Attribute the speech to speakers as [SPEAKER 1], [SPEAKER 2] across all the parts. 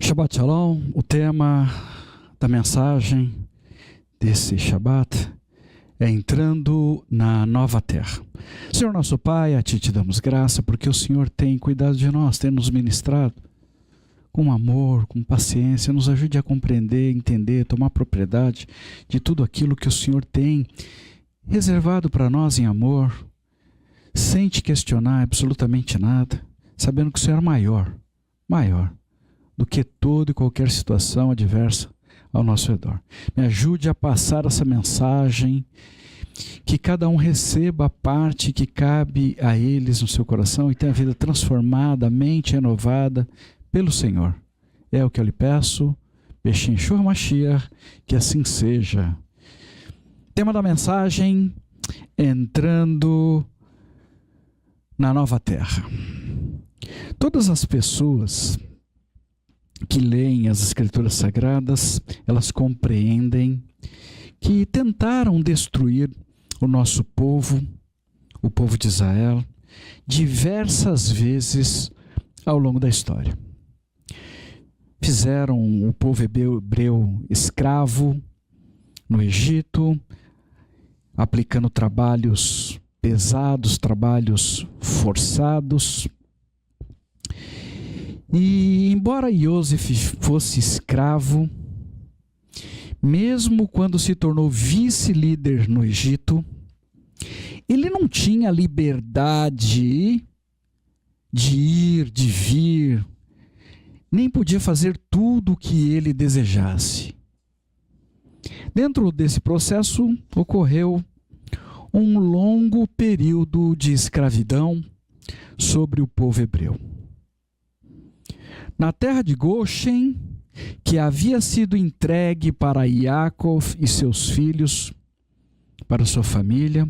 [SPEAKER 1] Shabbat Shalom, o tema da mensagem desse Shabbat é entrando na nova terra. Senhor nosso Pai, a Ti te damos graça porque o Senhor tem cuidado de nós, tem nos ministrado com amor, com paciência. Nos ajude a compreender, entender, tomar propriedade de tudo aquilo que o Senhor tem reservado para nós em amor, sem te questionar absolutamente nada, sabendo que o Senhor é maior do que toda e qualquer situação adversa ao nosso redor. Me ajude a passar essa mensagem, que cada um receba a parte que cabe a eles no seu coração e tenha a vida transformada, a mente renovada pelo Senhor. É o que eu lhe peço, Bechim Shur Mashiach, que assim seja. Tema da mensagem, entrando na nova terra. Todas as pessoas que leem as Escrituras Sagradas, elas compreendem que tentaram destruir o nosso povo, o povo de Israel, diversas vezes ao longo da história. Fizeram o povo hebreu escravo no Egito, aplicando trabalhos pesados, trabalhos forçados. E embora Yosef fosse escravo, mesmo quando se tornou vice-líder no Egito, ele não tinha liberdade de ir, de vir, nem podia fazer tudo o que ele desejasse. Dentro desse processo ocorreu um longo período de escravidão sobre o povo hebreu. Na terra de Goshen, que havia sido entregue para Yaakov e seus filhos, para sua família,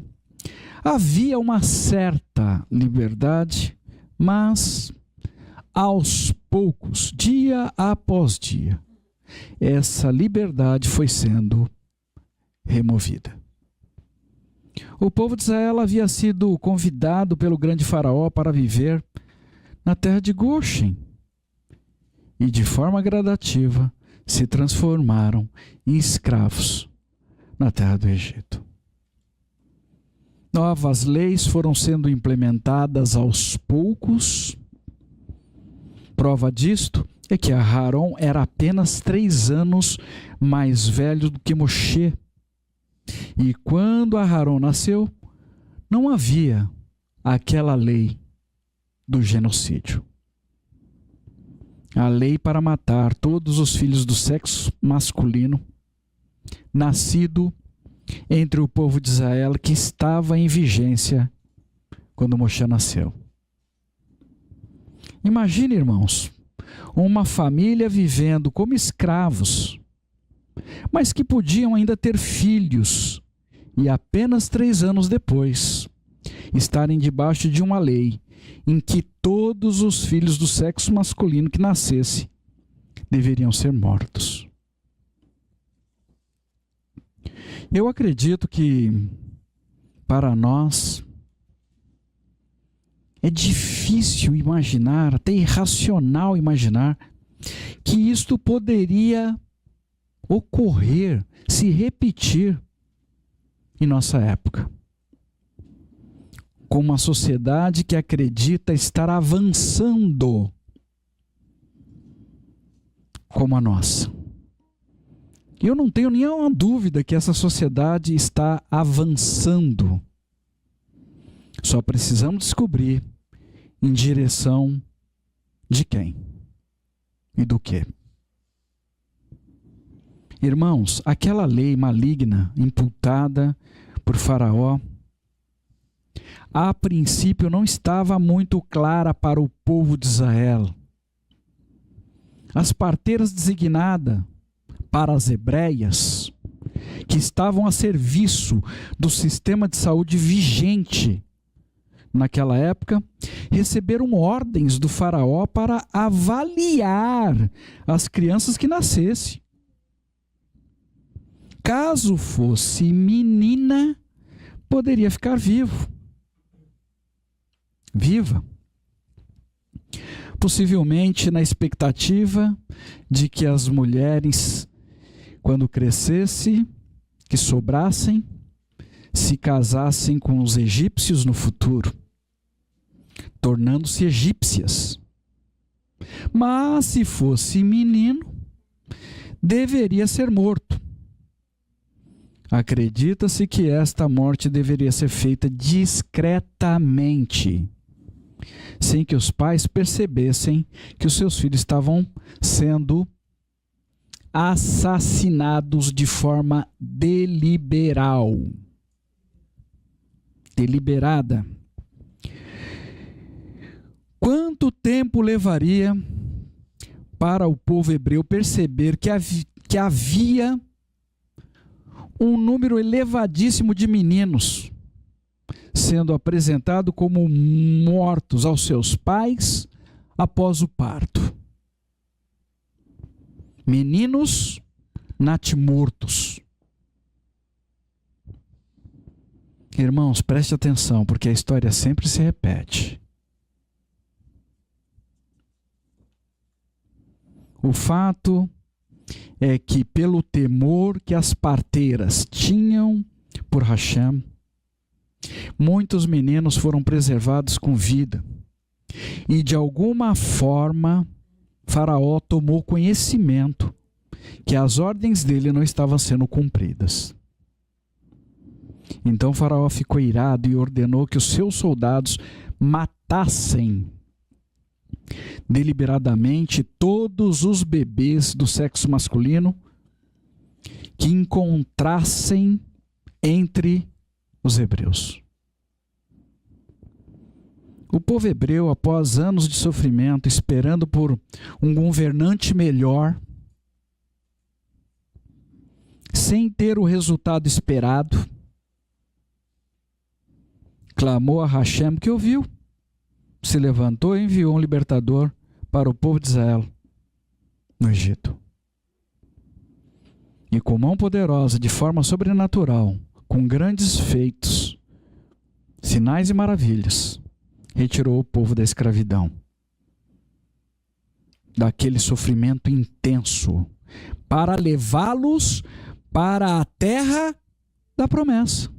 [SPEAKER 1] havia uma certa liberdade, mas aos poucos, dia após dia, essa liberdade foi sendo removida. O povo de Israel havia sido convidado pelo grande faraó para viver na terra de Goshen, e de forma gradativa se transformaram em escravos na terra do Egito. Novas leis foram sendo implementadas aos poucos. Prova disto é que Aharon era apenas 3 anos mais velho do que Moshe. E quando Aharon nasceu, não havia aquela lei do genocídio. A lei para matar todos os filhos do sexo masculino, nascido entre o povo de Israel, que estava em vigência quando Moshe nasceu. Imagine, irmãos, uma família vivendo como escravos, mas que podiam ainda ter filhos, e apenas 3 anos depois estarem debaixo de uma lei em que todos os filhos do sexo masculino que nascesse deveriam ser mortos. Eu acredito que para nós é difícil imaginar, até irracional imaginar, que isto poderia ocorrer, se repetir em nossa época. Com uma sociedade que acredita estar avançando como a nossa. Eu não tenho nenhuma dúvida que essa sociedade está avançando. Só precisamos descobrir em direção de quem e do quê. Irmãos, aquela lei maligna imputada por Faraó, a princípio não estava muito clara para o povo de Israel. As parteiras designadas para as hebreias, que estavam a serviço do sistema de saúde vigente naquela época, receberam ordens do faraó para avaliar as crianças que nascessem. Caso fosse menina, poderia ficar viva. possivelmente na expectativa de que as mulheres, quando crescessem, que sobrassem, se casassem com os egípcios no futuro, tornando-se egípcias. Mas se fosse menino, deveria ser morto. Acredita-se que esta morte deveria ser feita discretamente, sem que os pais percebessem que os seus filhos estavam sendo assassinados de forma deliberada. Quanto tempo levaria para o povo hebreu perceber que havia um número elevadíssimo de meninos sendo apresentado como mortos aos seus pais após o parto? Meninos natimortos. Irmãos, preste atenção, porque a história sempre se repete. O fato é que, pelo temor que as parteiras tinham por Hashem, muitos meninos foram preservados com vida. E, de alguma forma, Faraó tomou conhecimento que as ordens dele não estavam sendo cumpridas. Então Faraó ficou irado e ordenou que os seus soldados matassem deliberadamente todos os bebês do sexo masculino que encontrassem entre os hebreus. O povo hebreu, após anos de sofrimento, esperando por um governante melhor, sem ter o resultado esperado, clamou a Hashem, que ouviu, se levantou e enviou um libertador para o povo de Israel no Egito. E com mão poderosa, de forma sobrenatural, com grandes feitos, sinais e maravilhas, retirou o povo da escravidão, daquele sofrimento intenso, para levá-los para a terra da promessa.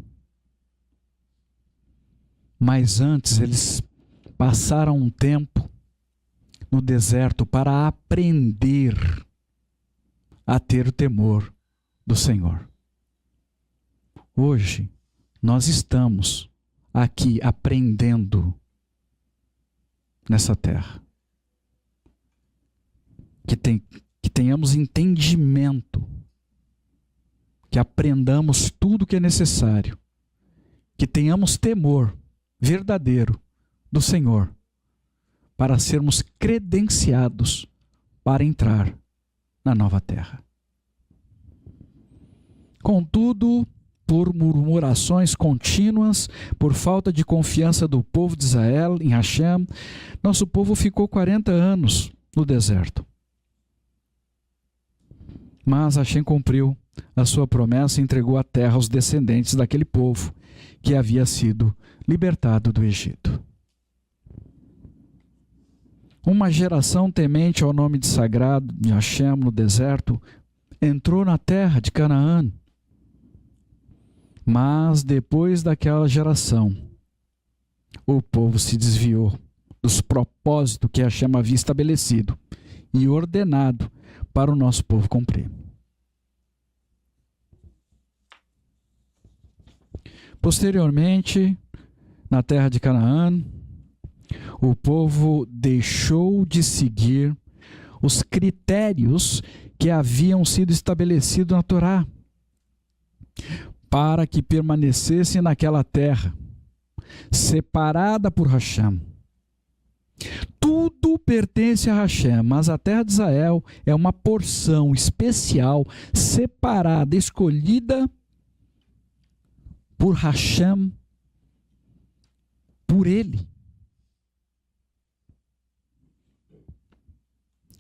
[SPEAKER 1] Mas antes eles passaram um tempo no deserto para aprender a ter o temor do Senhor. Hoje nós estamos aqui aprendendo nessa terra. Que tenhamos entendimento, que aprendamos tudo o que é necessário, que tenhamos temor verdadeiro do Senhor, para sermos credenciados para entrar na nova terra. Contudo, por murmurações contínuas, por falta de confiança do povo de Israel em Hashem, nosso povo ficou 40 anos no deserto. Mas Hashem cumpriu a sua promessa e entregou a terra aos descendentes daquele povo que havia sido libertado do Egito. Uma geração temente ao nome de sagrado de Hashem no deserto entrou na terra de Canaã. Mas depois daquela geração, o povo se desviou dos propósitos que Hashem havia estabelecido e ordenado para o nosso povo cumprir. Posteriormente, na terra de Canaã, o povo deixou de seguir os critérios que haviam sido estabelecidos na Torá, para que permanecessem naquela terra, separada por Hashem. Tudo pertence a Hashem, mas a terra de Israel é uma porção especial, separada, escolhida por Hashem, por Ele.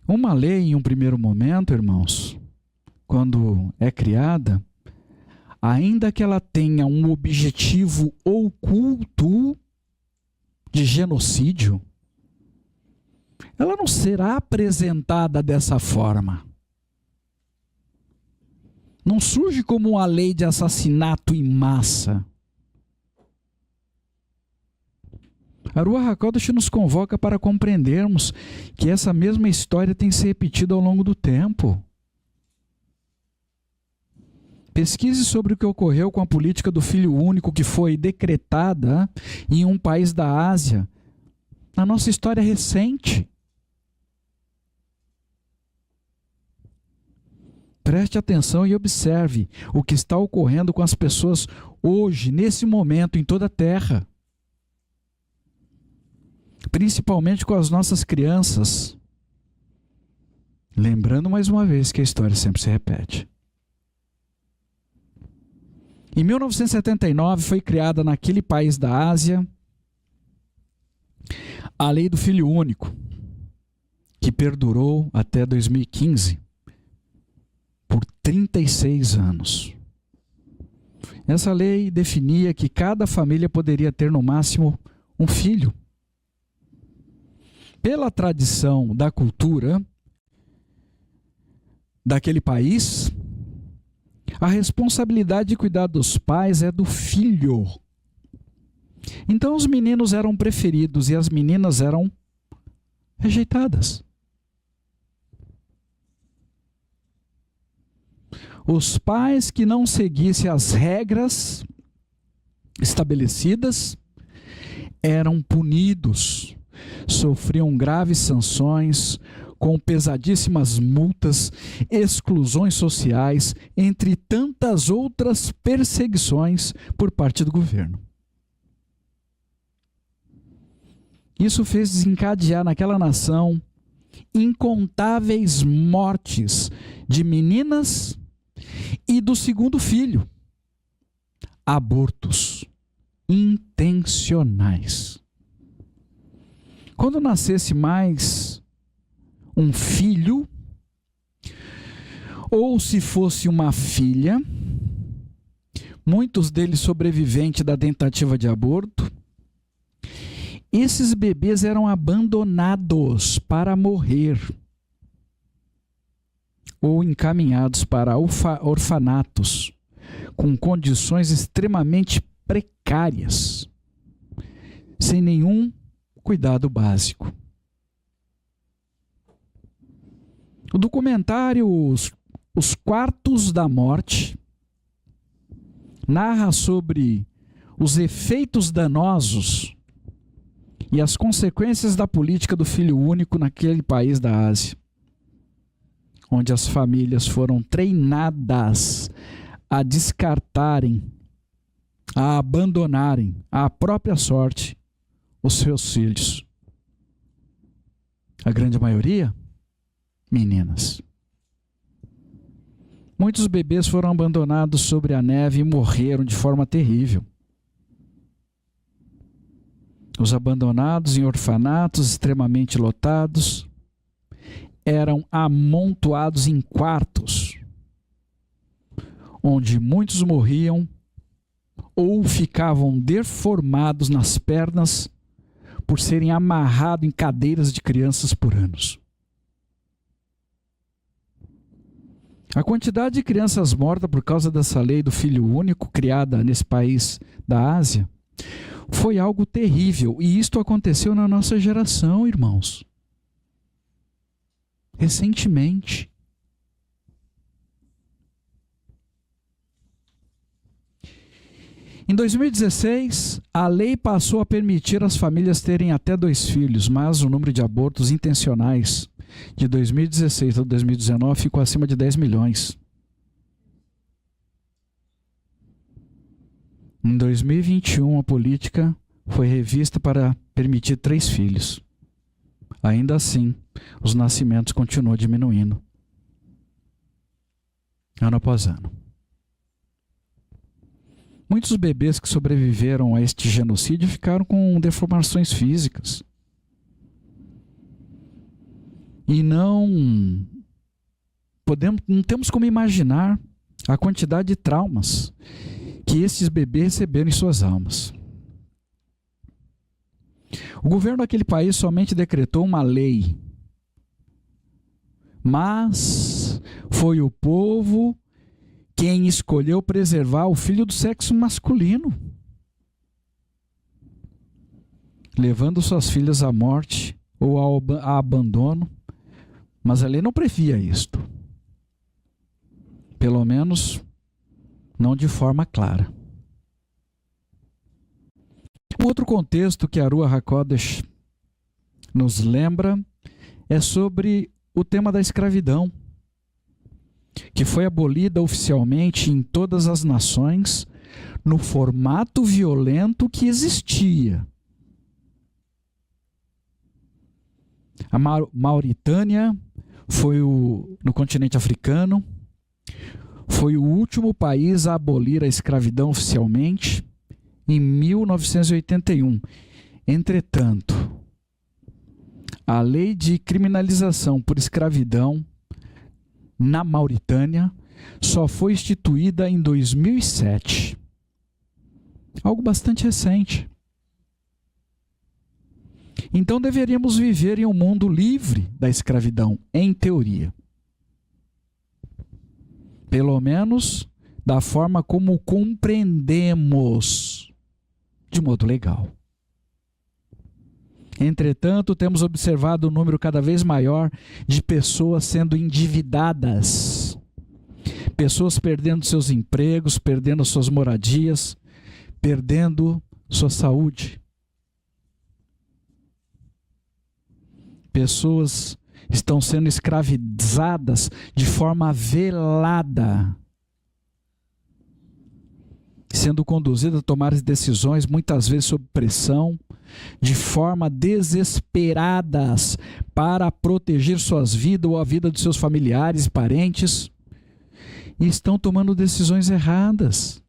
[SPEAKER 1] Uma lei, em um primeiro momento, irmãos, quando é criada, ainda que ela tenha um objetivo oculto de genocídio, ela não será apresentada dessa forma. Não surge como uma lei de assassinato em massa. A Ruach HaKodesh nos convoca para compreendermos que essa mesma história tem se repetido ao longo do tempo. Pesquise sobre o que ocorreu com a política do filho único que foi decretada em um país da Ásia, na nossa história recente. Preste atenção e observe o que está ocorrendo com as pessoas hoje, nesse momento, em toda a Terra. Principalmente com as nossas crianças. Lembrando mais uma vez que a história sempre se repete. Em 1979 foi criada naquele país da Ásia a lei do filho único, que perdurou até 2015, por 36 anos. Essa lei definia que cada família poderia ter no máximo um filho. Pela tradição da cultura daquele país, a responsabilidade de cuidar dos pais é do filho. Então os meninos eram preferidos e as meninas eram rejeitadas. Os pais que não seguissem as regras estabelecidas eram punidos, sofriam graves sanções, com pesadíssimas multas, exclusões sociais, entre tantas outras perseguições por parte do governo. Isso fez desencadear naquela nação incontáveis mortes de meninas e do segundo filho. Abortos intencionais. Quando nascesse mais um filho, ou se fosse uma filha, muitos deles sobreviventes da tentativa de aborto, esses bebês eram abandonados para morrer ou encaminhados para orfanatos com condições extremamente precárias, sem nenhum cuidado básico. O documentário Os Quartos da Morte narra sobre os efeitos danosos e as consequências da política do filho único naquele país da Ásia, onde as famílias foram treinadas a descartarem, a abandonarem à própria sorte os seus filhos. A grande maioria, meninas. Muitos bebês foram abandonados sobre a neve e morreram de forma terrível. Os abandonados em orfanatos extremamente lotados eram amontoados em quartos, onde muitos morriam ou ficavam deformados nas pernas por serem amarrados em cadeiras de crianças por anos. A quantidade de crianças mortas por causa dessa lei do filho único criada nesse país da Ásia foi algo terrível, e isto aconteceu na nossa geração, irmãos. Recentemente. Em 2016, a lei passou a permitir às famílias terem até 2 filhos, mas o número de abortos intencionais de 2016 a 2019 ficou acima de 10 milhões. Em 2021, a política foi revista para permitir 3 filhos. Ainda assim, os nascimentos continuam diminuindo, ano após ano. Muitos bebês que sobreviveram a este genocídio ficaram com deformações físicas. E não temos como imaginar a quantidade de traumas que esses bebês receberam em suas almas. O governo daquele país somente decretou uma lei, mas foi o povo quem escolheu preservar o filho do sexo masculino, levando suas filhas à morte ou ao abandono, mas a lei não previa isto, pelo menos não de forma clara. Um outro contexto que a Ruach HaKodesh nos lembra é sobre o tema da escravidão, que foi abolida oficialmente em todas as nações no formato violento que existia. A Mauritânia foi no continente africano, foi o último país a abolir a escravidão oficialmente em 1981. Entretanto, a lei de criminalização por escravidão na Mauritânia só foi instituída em 2007. Algo bastante recente. Então deveríamos viver em um mundo livre da escravidão, em teoria. Pelo menos da forma como compreendemos, de modo legal. Entretanto, temos observado um número cada vez maior de pessoas sendo endividadas, pessoas perdendo seus empregos, perdendo suas moradias, perdendo sua saúde. Pessoas estão sendo escravizadas de forma velada, sendo conduzidas a tomar decisões muitas vezes sob pressão, de forma desesperadas para proteger suas vidas ou a vida de seus familiares e parentes, e estão tomando decisões erradas,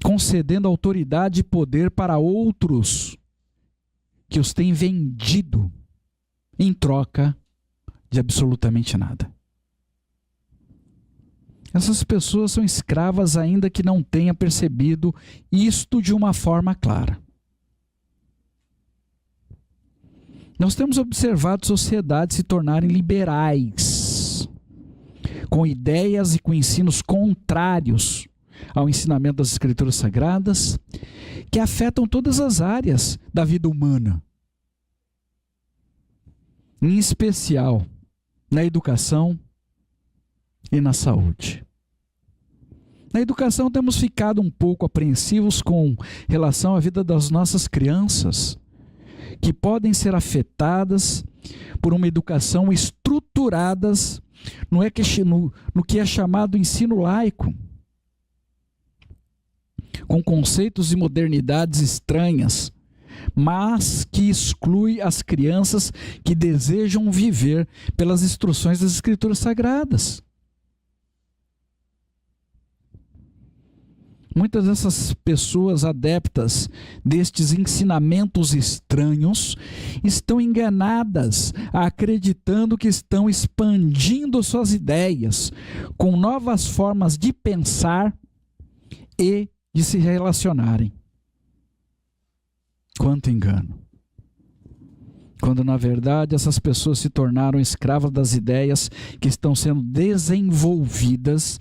[SPEAKER 1] concedendo autoridade e poder para outros que os têm vendido em troca de absolutamente nada. Essas pessoas são escravas ainda que não tenham percebido isto de uma forma clara. Nós temos observado sociedades se tornarem liberais, com ideias e com ensinos contrários ao ensinamento das Escrituras Sagradas, que afetam todas as áreas da vida humana, em especial na educação e na saúde. Na educação temos ficado um pouco apreensivos com relação à vida das nossas crianças, que podem ser afetadas por uma educação estruturadas no que é chamado ensino laico, com conceitos e modernidades estranhas, mas que exclui as crianças que desejam viver pelas instruções das Escrituras Sagradas. Muitas dessas pessoas adeptas destes ensinamentos estranhos estão enganadas, acreditando que estão expandindo suas ideias com novas formas de pensar e de se relacionarem. Quanto engano! Quando na verdade essas pessoas se tornaram escravas das ideias que estão sendo desenvolvidas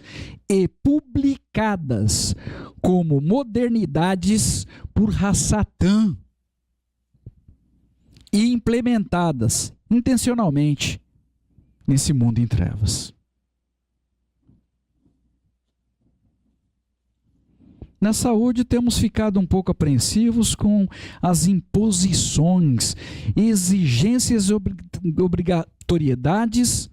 [SPEAKER 1] e publicadas como modernidades por Hassatan e implementadas intencionalmente nesse mundo em trevas. Na saúde, temos ficado um pouco apreensivos com as imposições, exigências e obrigatoriedades,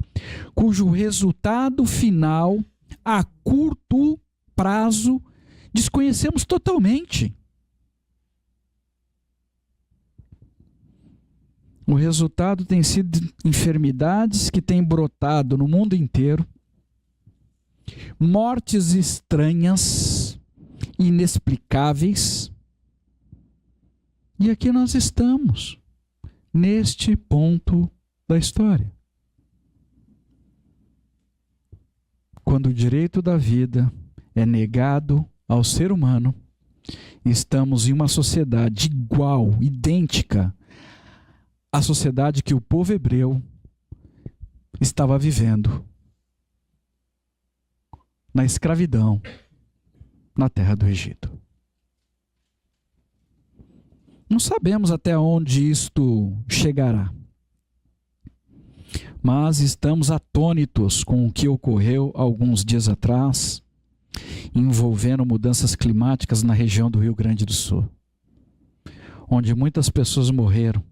[SPEAKER 1] cujo resultado final, a curto prazo, desconhecemos totalmente. O resultado tem sido enfermidades que têm brotado no mundo inteiro, mortes estranhas, inexplicáveis, e aqui nós estamos, neste ponto da história. Quando o direito da vida é negado ao ser humano, estamos em uma sociedade igual, idêntica à sociedade que o povo hebreu estava vivendo na escravidão na terra do Egito. Não sabemos até onde isto chegará, mas estamos atônitos com o que ocorreu alguns dias atrás, envolvendo mudanças climáticas na região do Rio Grande do Sul, onde muitas pessoas morreram.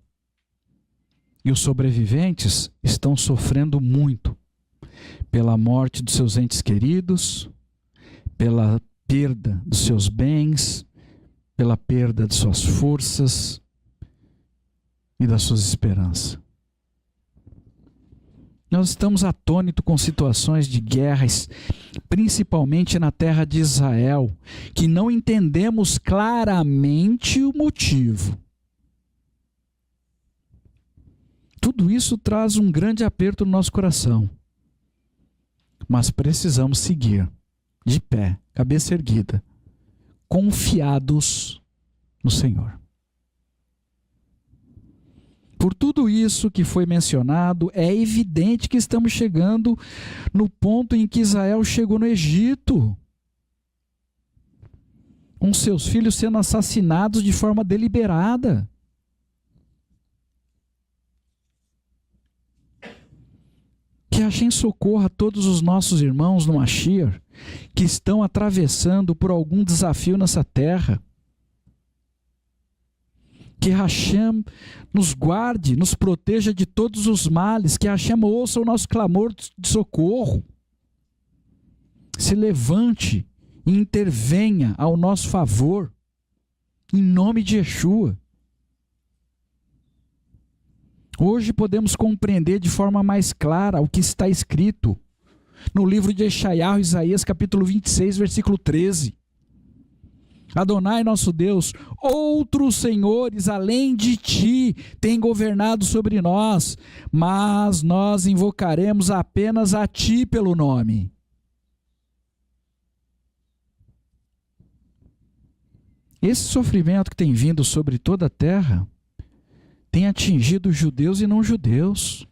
[SPEAKER 1] E os sobreviventes estão sofrendo muito pela morte dos seus entes queridos, pela perda dos seus bens, pela perda de suas forças e das suas esperanças. Nós estamos atônitos com situações de guerras, principalmente na terra de Israel, que não entendemos claramente o motivo. Tudo isso traz um grande aperto no nosso coração. Mas precisamos seguir, de pé, cabeça erguida, confiados no Senhor. Por tudo isso que foi mencionado, é evidente que estamos chegando no ponto em que Israel chegou no Egito, com seus filhos sendo assassinados de forma deliberada. Que Hashem socorra todos os nossos irmãos no Mashiach que estão atravessando por algum desafio nessa terra. Que Hashem nos guarde, nos proteja de todos os males, que Hashem ouça o nosso clamor de socorro. Se levante e intervenha ao nosso favor, em nome de Yeshua. Hoje podemos compreender de forma mais clara o que está escrito no livro de Yeshayahu, Isaías, capítulo 26, versículo 13. Adonai, nosso Deus, outros senhores além de ti têm governado sobre nós, mas nós invocaremos apenas a ti pelo nome. Esse sofrimento que tem vindo sobre toda a terra tem atingido judeus e não judeus.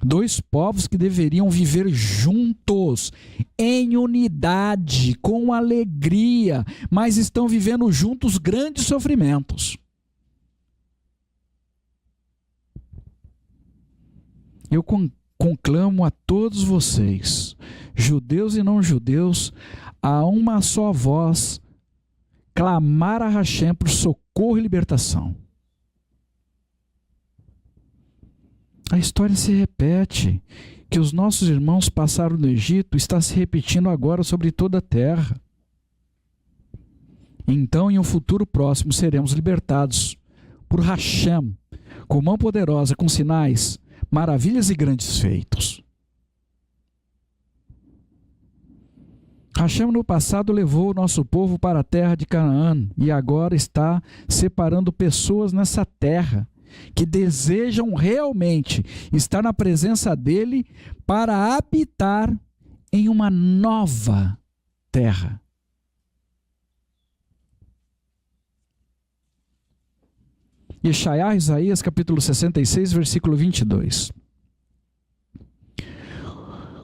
[SPEAKER 1] Dois povos que deveriam viver juntos, em unidade, com alegria, mas estão vivendo juntos grandes sofrimentos. Eu conclamo a todos vocês, judeus e não judeus, a uma só voz, clamar a Hashem por socorro e libertação. A história se repete, que os nossos irmãos passaram no Egito, está se repetindo agora sobre toda a terra. Então, em um futuro próximo, seremos libertados por Hashem, com mão poderosa, com sinais, maravilhas e grandes feitos. Hashem no passado levou o nosso povo para a terra de Canaã e agora está separando pessoas nessa terra que desejam realmente estar na presença dele para habitar em uma nova terra. Yeshayahu, Isaías, capítulo 66, versículo 22.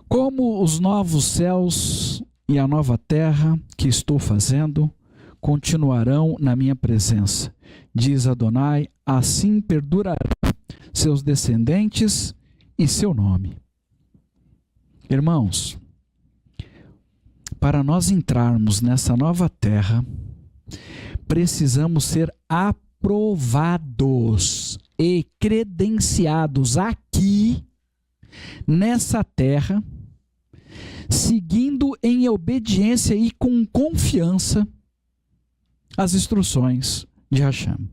[SPEAKER 1] Como os novos céus e a nova terra que estou fazendo continuarão na minha presença, diz Adonai, assim perdurarão seus descendentes e seu nome. Irmãos, para nós entrarmos nessa nova terra, precisamos ser aprovados e credenciados aqui, nessa terra, seguindo em obediência e com confiança as instruções de Hashem.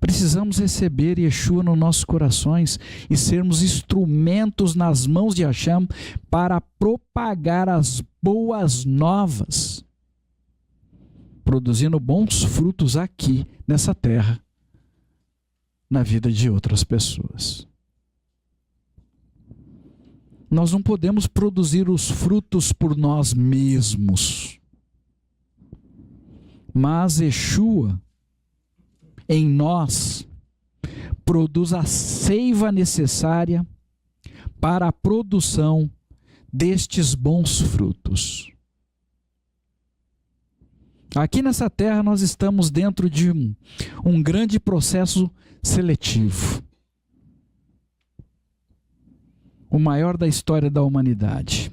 [SPEAKER 1] Precisamos receber Yeshua nos nossos corações e sermos instrumentos nas mãos de Hashem para propagar as boas novas, produzindo bons frutos aqui, nessa terra, na vida de outras pessoas. Nós não podemos produzir os frutos por nós mesmos. Mas Yeshua, em nós, produz a seiva necessária para a produção destes bons frutos. Aqui nessa terra nós estamos dentro de um grande processo seletivo. O maior da história da humanidade.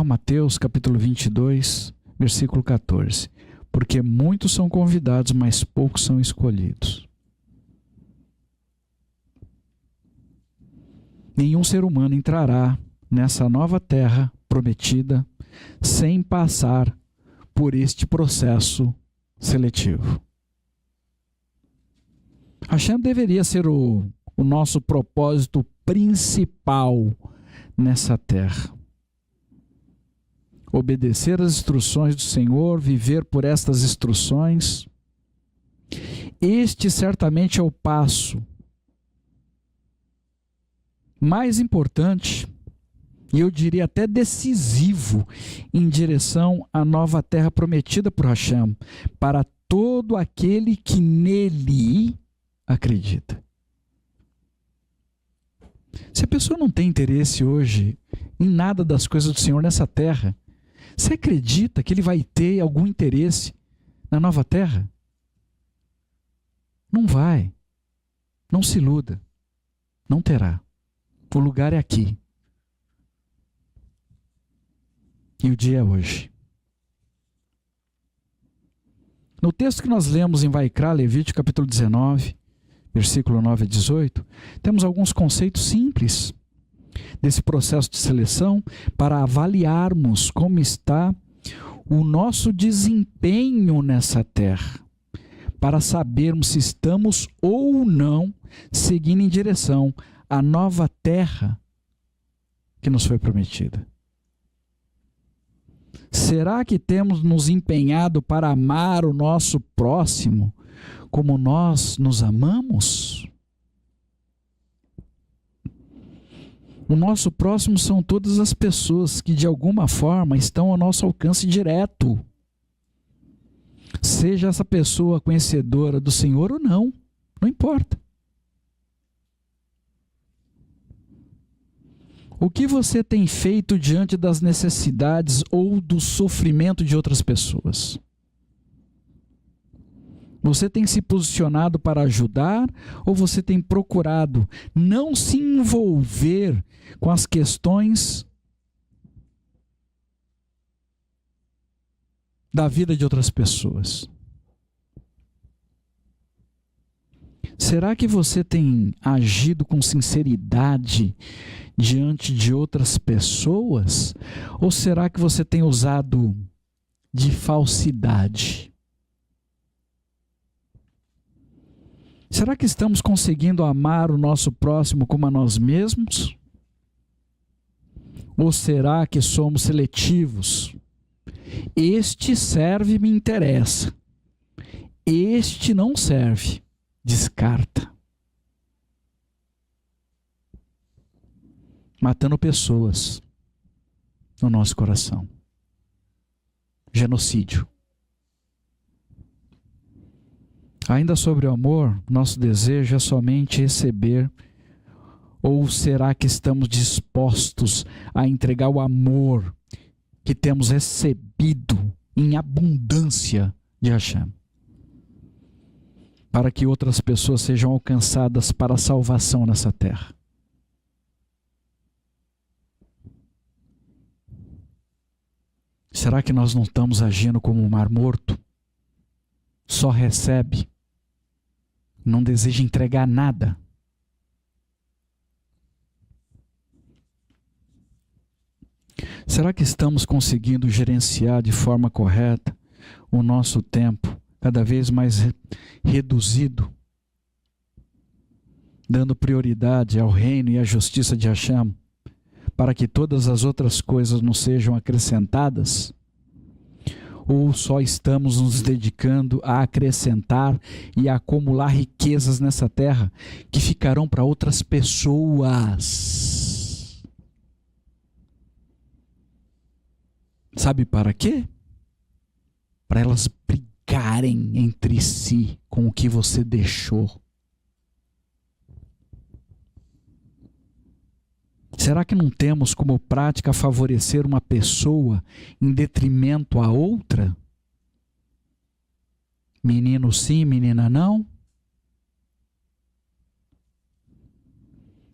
[SPEAKER 1] Mateus capítulo 22, versículo 14. Porque muitos são convidados, mas poucos são escolhidos. Nenhum ser humano entrará nessa nova terra prometida sem passar por este processo seletivo. Hashem deveria ser o nosso propósito principal nessa terra. Obedecer às instruções do Senhor, viver por estas instruções. Este certamente é o passo mais importante, e eu diria até decisivo, em direção à nova terra prometida por Hashem, para todo aquele que nele acredita. Se a pessoa não tem interesse hoje em nada das coisas do Senhor nessa terra, você acredita que ele vai ter algum interesse na nova terra? Não vai. Não se iluda. Não terá. O lugar é aqui. E o dia é hoje. No texto que nós lemos em Vaikra, Levítico capítulo 19, versículo 9 a 18, temos alguns conceitos simples desse processo de seleção para avaliarmos como está o nosso desempenho nessa terra, para sabermos se estamos ou não seguindo em direção à nova terra que nos foi prometida. Será que temos nos empenhado para amar o nosso próximo como nós nos amamos? O nosso próximo são todas as pessoas que de alguma forma estão ao nosso alcance direto. Seja essa pessoa conhecedora do Senhor ou não, não importa. O que você tem feito diante das necessidades ou do sofrimento de outras pessoas? Você tem se posicionado para ajudar ou você tem procurado não se envolver com as questões da vida de outras pessoas? Será que você tem agido com sinceridade diante de outras pessoas? Ou será que você tem usado de falsidade? Será que estamos conseguindo amar o nosso próximo como a nós mesmos? Ou será que somos seletivos? Este serve e me interessa. Este não serve. Descarta. Matando pessoas no nosso coração. Genocídio. Ainda sobre o amor, nosso desejo é somente receber, ou será que estamos dispostos a entregar o amor que temos recebido em abundância de Hashem, para que outras pessoas sejam alcançadas para a salvação nessa terra? Será que nós não estamos agindo como um mar morto? Só recebe, não deseja entregar nada. Será que estamos conseguindo gerenciar de forma correta o nosso tempo, cada vez mais reduzido, dando prioridade ao reino e à justiça de Hashem, para que todas as outras coisas nos sejam acrescentadas? Ou só estamos nos dedicando a acrescentar e a acumular riquezas nessa terra que ficarão para outras pessoas? Sabe para quê? para elas brigarem entre si com o que você deixou? Será que não temos como prática favorecer uma pessoa em detrimento a outra? Menino sim, menina não?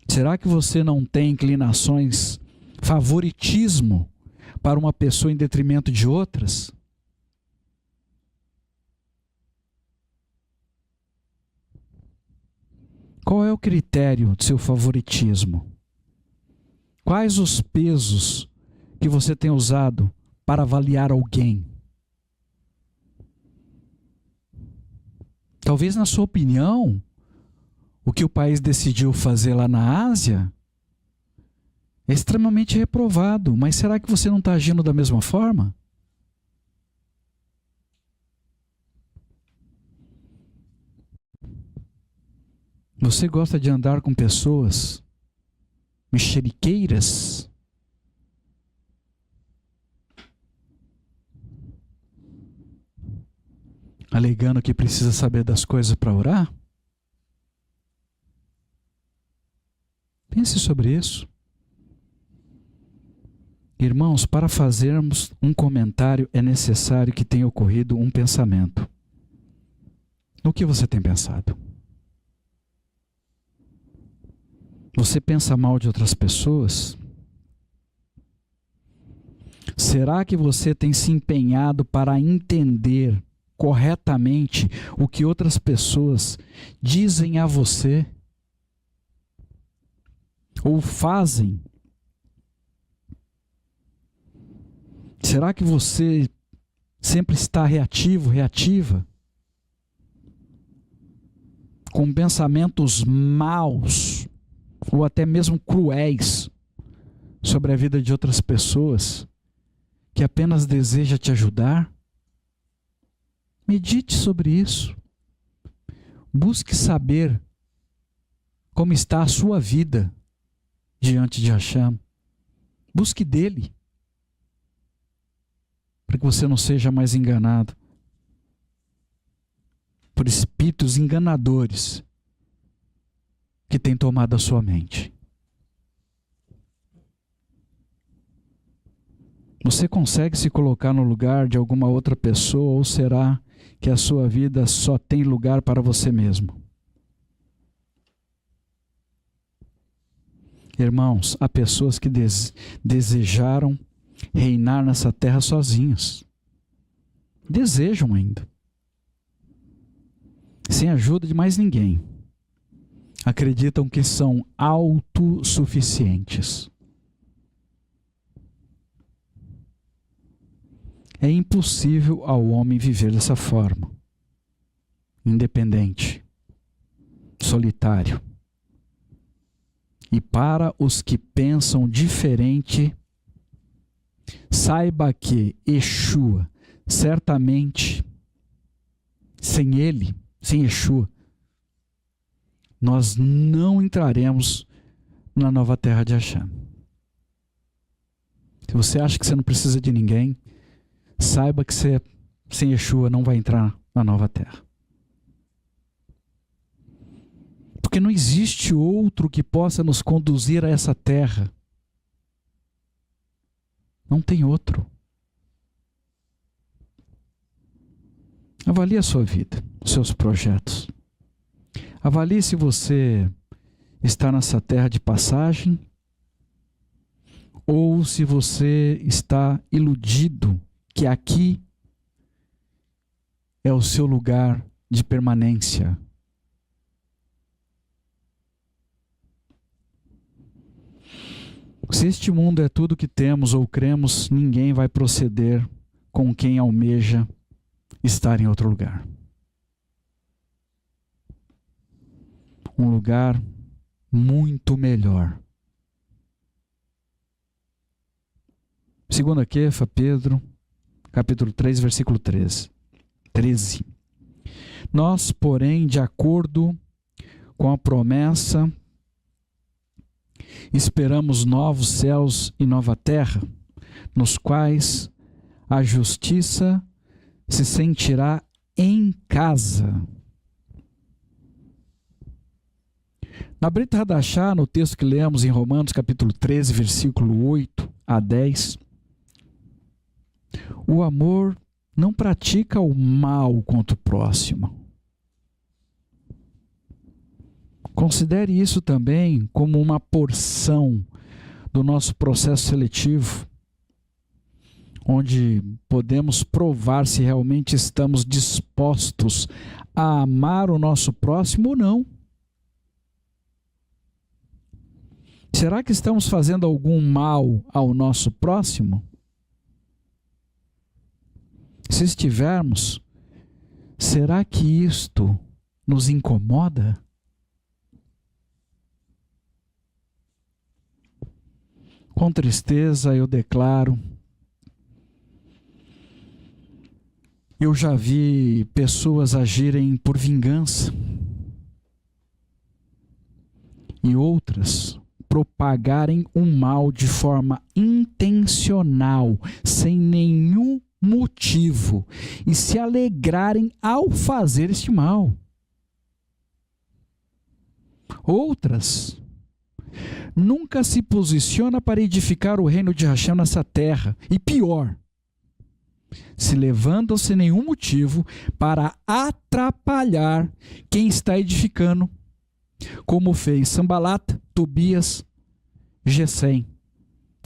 [SPEAKER 1] Será que você não tem inclinações, favoritismo para uma pessoa em detrimento de outras? Qual é o critério do seu favoritismo? Quais os pesos que você tem usado para avaliar alguém? Talvez, na sua opinião, o que o país decidiu fazer lá na Ásia é extremamente reprovado, mas será que você não está agindo da mesma forma? Você gosta de andar com pessoas mexeriqueiras? Alegando que precisa saber das coisas para orar? Pense sobre isso. Irmãos, para fazermos um comentário é necessário que tenha ocorrido um pensamento. No que você tem pensado? Você pensa mal de outras pessoas? Será que você tem se empenhado para entender corretamente o que outras pessoas dizem a você? Ou fazem? Será que você sempre está reativo, reativa? Com pensamentos maus ou até mesmo cruéis sobre a vida de outras pessoas que apenas deseja te ajudar? Medite sobre isso. Busque saber como está a sua vida diante de Hashem. Busque dele, para que você não seja mais enganado por espíritos enganadores que têm tomado a sua mente. Você consegue se colocar no lugar de alguma outra pessoa, ou será que a sua vida só tem lugar para você mesmo? Irmãos, há pessoas que desejaram reinar nessa terra sozinhos. Desejam ainda. Sem ajuda de mais ninguém. Acreditam que são autossuficientes. É impossível ao homem viver dessa forma. Independente. Solitário. E para os que pensam diferente, saiba que Yeshua, certamente, sem ele, sem Yeshua, nós não entraremos na nova terra de Hashem. Se você acha que você não precisa de ninguém, saiba que você, sem Yeshua, não vai entrar na nova terra. Porque não existe outro que possa nos conduzir a essa terra. Não tem outro. Avalie a sua vida, os seus projetos. Avalie se você está nessa terra de passagem ou se você está iludido que aqui é o seu lugar de permanência. Se este mundo é tudo que temos ou cremos, ninguém vai proceder com quem almeja estar em outro lugar. Um lugar muito melhor. Segunda Kefa, Pedro, capítulo 3, versículo 13. Nós, porém, de acordo com a promessa, esperamos novos céus e nova terra, nos quais a justiça se sentirá em casa. Na Brit Hadashah, no texto que lemos em Romanos capítulo 13, versículo 8 a 10, o amor não pratica o mal contra o próximo. Considere isso também como uma porção do nosso processo seletivo, onde podemos provar se realmente estamos dispostos a amar o nosso próximo ou não. Será que estamos fazendo algum mal ao nosso próximo? Se estivermos, será que isto nos incomoda? Com tristeza eu declaro, eu já vi pessoas agirem por vingança e outras propagarem o mal de forma intencional, sem nenhum motivo, e se alegrarem ao fazer este mal. Outras nunca se posiciona para edificar o reino de Hashem nessa terra, e pior, se levantam sem nenhum motivo para atrapalhar quem está edificando, como fez Sanbalat, Tobias, Gesem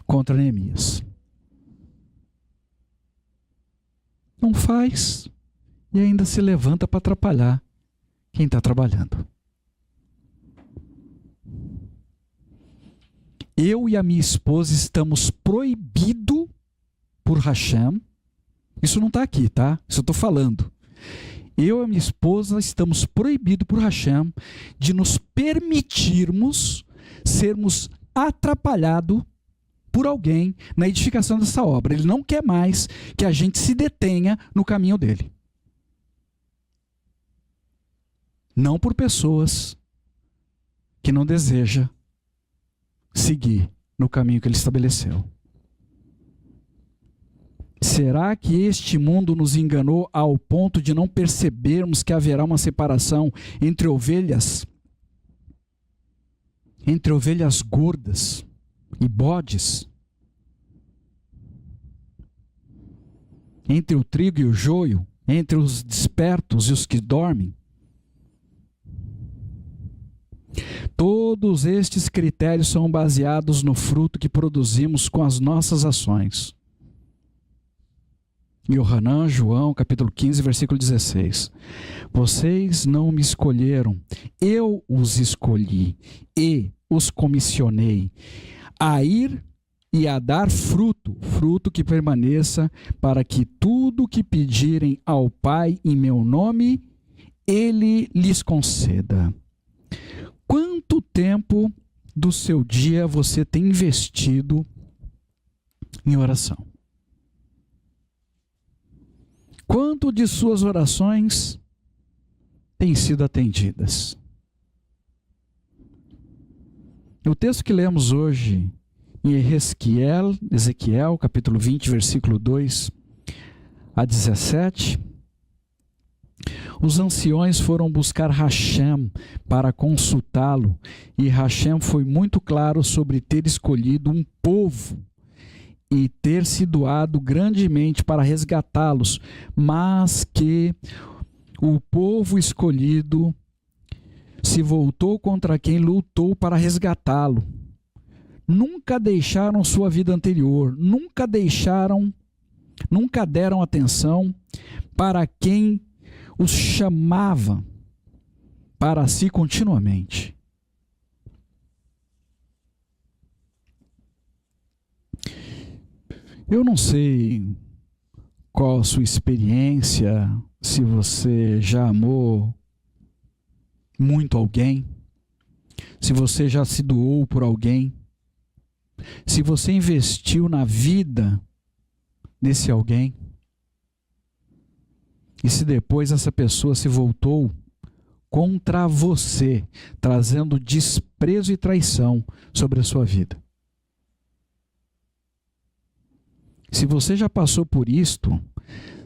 [SPEAKER 1] contra Neemias. Não faz e ainda se levanta para atrapalhar quem está trabalhando. Eu e a minha esposa estamos proibidos por Hashem. Isso não está aqui, tá? Isso eu estou falando. Eu e a minha esposa estamos proibidos por Hashem de nos permitirmos sermos atrapalhados por alguém na edificação dessa obra. Ele não quer mais que a gente se detenha no caminho dele. Não por pessoas que não desejam seguir no caminho que ele estabeleceu. Será que este mundo nos enganou ao ponto de não percebermos que haverá uma separação entre ovelhas gordas e bodes? Entre o trigo e o joio? Entre os despertos e os que dormem? Todos estes critérios são baseados no fruto que produzimos com as nossas ações. Yohanan, João, capítulo 15, versículo 16. Vocês não me escolheram, eu os escolhi e os comissionei a ir e a dar fruto, fruto que permaneça, para que tudo que pedirem ao Pai em meu nome, Ele lhes conceda. Quanto tempo do seu dia você tem investido em oração? Quanto de suas orações têm sido atendidas? O texto que lemos hoje em Ezequiel, capítulo 20, versículo 2 a 17, os anciões foram buscar Hashem para consultá-lo, e Hashem foi muito claro sobre ter escolhido um povo e ter se doado grandemente para resgatá-los, mas que o povo escolhido se voltou contra quem lutou para resgatá-lo. Nunca deixaram sua vida anterior, nunca deram atenção para quem os chamava para si continuamente. Eu não sei qual a sua experiência, se você já amou muito alguém, se você já se doou por alguém, se você investiu na vida desse alguém, e se depois essa pessoa se voltou contra você, trazendo desprezo e traição sobre a sua vida. Se você já passou por isto,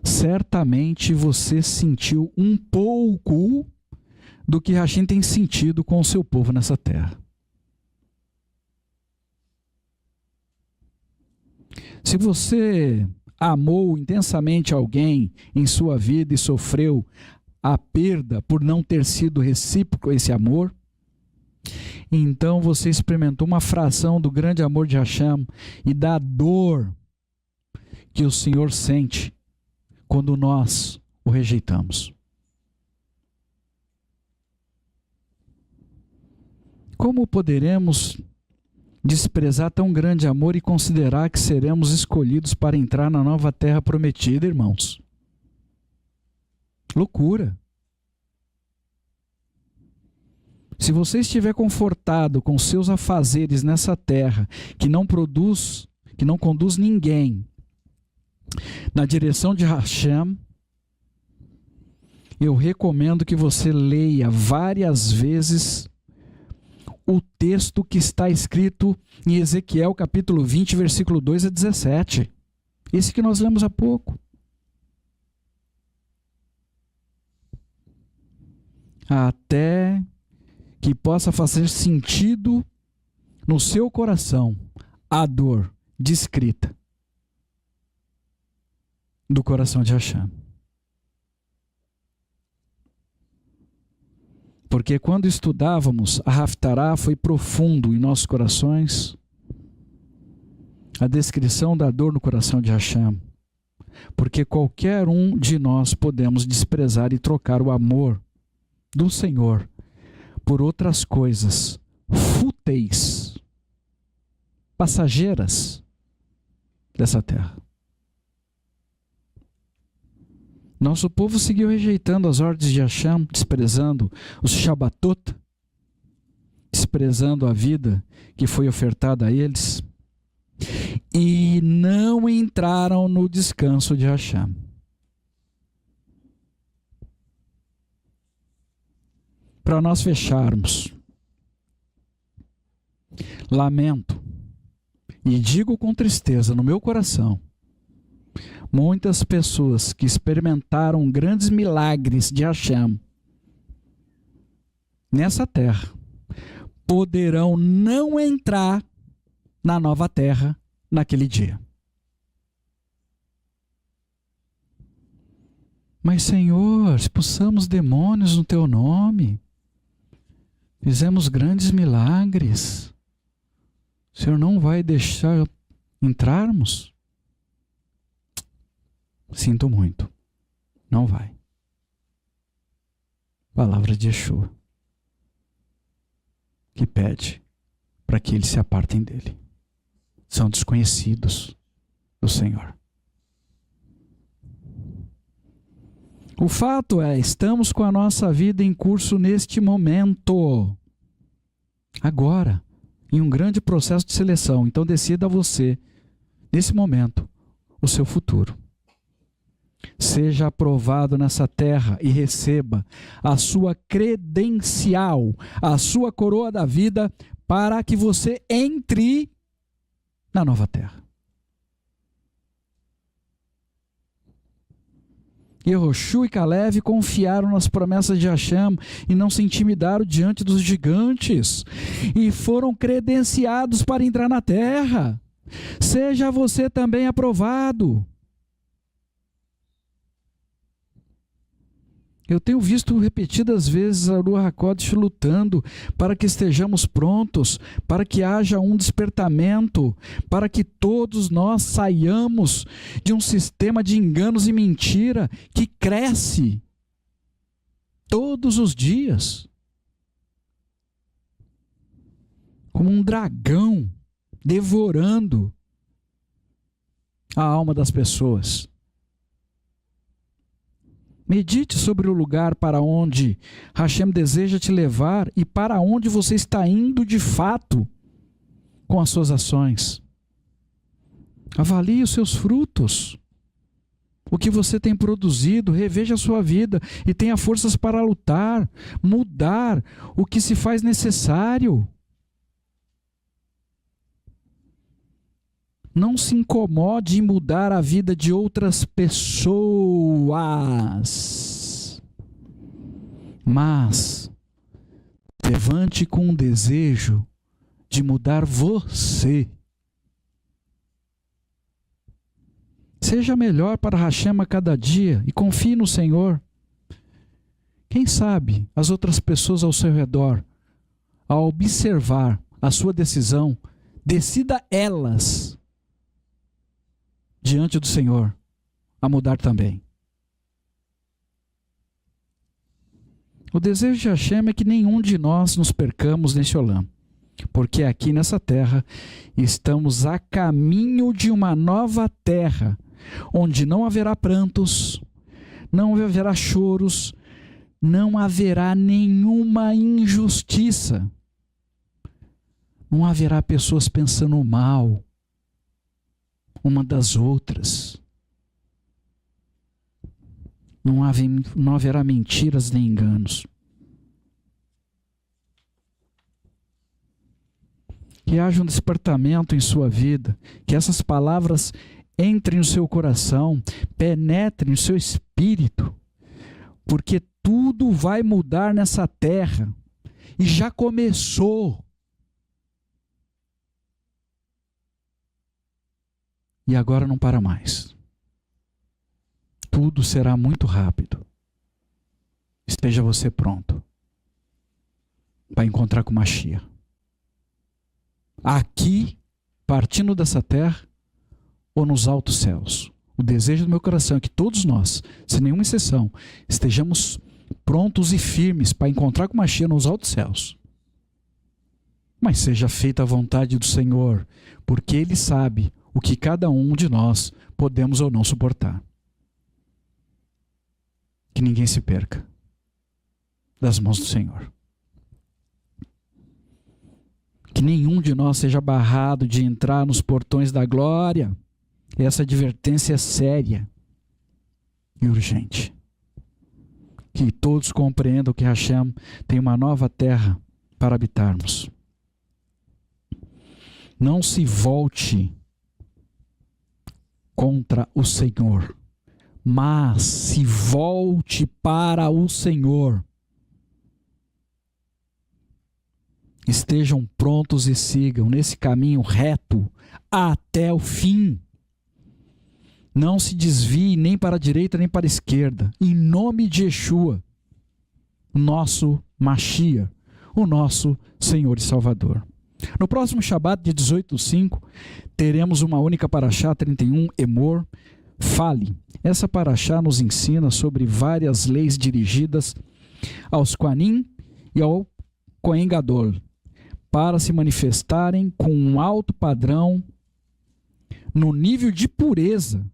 [SPEAKER 1] certamente você sentiu um pouco do que Hashem tem sentido com o seu povo nessa terra. Se você amou intensamente alguém em sua vida e sofreu a perda por não ter sido recíproco esse amor, então você experimentou uma fração do grande amor de Hashem e da dor que o Senhor sente quando nós o rejeitamos. Como poderemos desprezar tão grande amor e considerar que seremos escolhidos para entrar na nova terra prometida, irmãos? Loucura! Se você estiver confortado com seus afazeres nessa terra, que não conduz ninguém na direção de Hashem, eu recomendo que você leia várias vezes o texto que está escrito em Ezequiel capítulo 20, versículo 2 a 17. Esse que nós lemos há pouco. Até que possa fazer sentido no seu coração a dor descrita do coração de Hashem. Porque quando estudávamos, a Haftará foi profundo em nossos corações, a descrição da dor no coração de Hashem. Porque qualquer um de nós podemos desprezar e trocar o amor do Senhor por outras coisas fúteis, passageiras dessa terra. Nosso povo seguiu rejeitando as ordens de Hashem, desprezando os Shabbatot, desprezando a vida que foi ofertada a eles, e não entraram no descanso de Hashem. Para nós fecharmos, lamento e digo com tristeza no meu coração, muitas pessoas que experimentaram grandes milagres de Hashem nessa terra poderão não entrar na nova terra naquele dia. Mas, Senhor, expulsamos demônios no teu nome, fizemos grandes milagres, o Senhor não vai deixar entrarmos? Sinto muito, não vai. Palavra de Yeshua, que pede para que eles se apartem dele. São desconhecidos do Senhor. O fato é, estamos com a nossa vida em curso neste momento. Agora, em um grande processo de seleção. Então decida você, nesse momento, o seu futuro. Seja aprovado nessa terra e receba a sua credencial, a sua coroa da vida, para que você entre na nova terra. Yehoshua e Caleb confiaram nas promessas de Hashem e não se intimidaram diante dos gigantes e foram credenciados para entrar na terra. Seja você também aprovado. Eu tenho visto repetidas vezes a Ruach HaKodesh lutando para que estejamos prontos, para que haja um despertamento, para que todos nós saiamos de um sistema de enganos e mentira que cresce todos os dias, como um dragão devorando a alma das pessoas. Medite sobre o lugar para onde Hashem deseja te levar e para onde você está indo de fato com as suas ações. Avalie os seus frutos, o que você tem produzido, reveja a sua vida e tenha forças para lutar, mudar o que se faz necessário. Não se incomode em mudar a vida de outras pessoas, mas levante com um desejo de mudar você. Seja melhor para Hashem a cada dia e confie no Senhor. Quem sabe as outras pessoas ao seu redor, ao observar a sua decisão, decida elas, diante do Senhor, a mudar também. O desejo de Hashem é que nenhum de nós nos percamos nesse Olam, porque aqui nessa terra estamos a caminho de uma nova terra, onde não haverá prantos, não haverá choros, não haverá nenhuma injustiça, não haverá pessoas pensando mal uma das outras, não haverá mentiras nem enganos. Que haja um despertamento em sua vida, que essas palavras entrem no seu coração, penetrem no seu espírito, porque tudo vai mudar nessa terra, e já começou. E agora não para mais. Tudo será muito rápido. Esteja você pronto para encontrar com Mashiach. Aqui, partindo dessa terra, ou nos altos céus. O desejo do meu coração é que todos nós, sem nenhuma exceção, estejamos prontos e firmes para encontrar com Mashiach nos altos céus. Mas seja feita a vontade do Senhor, porque Ele sabe o que cada um de nós podemos ou não suportar. Que ninguém se perca das mãos do Senhor. Que nenhum de nós seja barrado de entrar nos portões da glória. Essa advertência é séria e urgente. Que todos compreendam que Hashem tem uma nova terra para habitarmos. Não se volte contra o Senhor, mas se volte para o Senhor. Estejam prontos e sigam nesse caminho reto até o fim. Não se desvie nem para a direita nem para a esquerda. Em nome de Yeshua, nosso Mashiach, o nosso Senhor e Salvador. No próximo Shabat, dia 18/5, teremos uma única paraxá 31, Emor, Fale. Essa paraxá nos ensina sobre várias leis dirigidas aos Kohanim e ao Kohen Gadol, para se manifestarem com um alto padrão no nível de pureza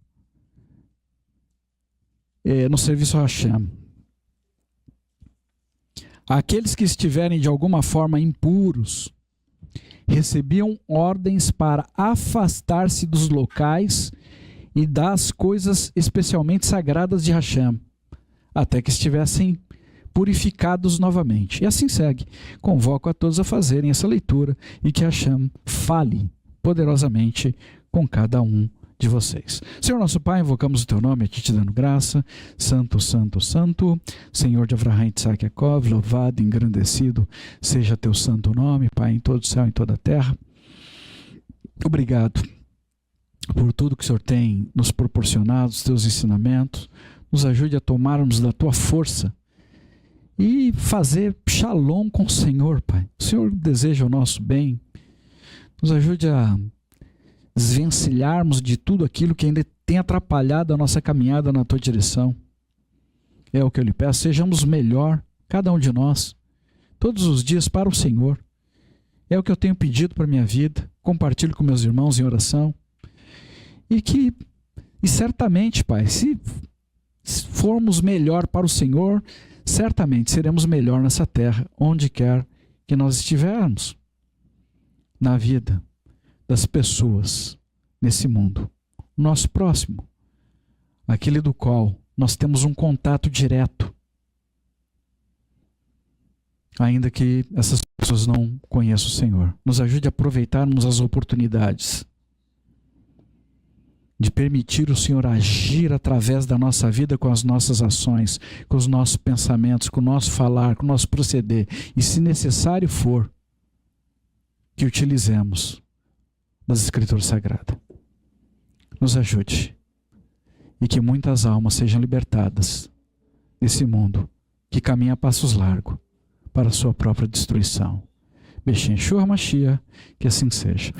[SPEAKER 1] no serviço a Hashem. Aqueles que estiverem de alguma forma impuros recebiam ordens para afastar-se dos locais e das coisas especialmente sagradas de Hashem, até que estivessem purificados novamente. E assim segue. Convoco a todos a fazerem essa leitura e que Hashem fale poderosamente com cada um de vocês. Senhor nosso Pai, invocamos o Teu nome, a Ti te dando graça. Santo, Santo, Santo, Senhor de Avraham, Isaac e Yaakov, louvado, engrandecido seja Teu santo nome, Pai, em todo o céu e em toda a terra. Obrigado por tudo que o Senhor tem nos proporcionado, os Teus ensinamentos. Nos ajude a tomarmos da Tua força e fazer shalom com o Senhor, Pai. O Senhor deseja o nosso bem. Nos ajude a desvencilharmos de tudo aquilo que ainda tem atrapalhado a nossa caminhada na Tua direção. É o que eu lhe peço. Sejamos melhor, cada um de nós, todos os dias para o Senhor. É o que eu tenho pedido para a minha vida. Compartilho com meus irmãos em oração. E certamente, Pai, se formos melhor para o Senhor, certamente seremos melhor nessa terra, onde quer que nós estivermos, na vida das pessoas nesse mundo. Nosso próximo, aquele do qual nós temos um contato direto, ainda que essas pessoas não conheçam o Senhor. Nos ajude a aproveitarmos as oportunidades de permitir o Senhor agir através da nossa vida com as nossas ações, com os nossos pensamentos, com o nosso falar, com o nosso proceder. E se necessário for, que utilizemos das Escrituras Sagradas. Nos ajude e que muitas almas sejam libertadas desse mundo que caminha a passos largos para a sua própria destruição. Bexem Yeshua Mashiach, que assim seja.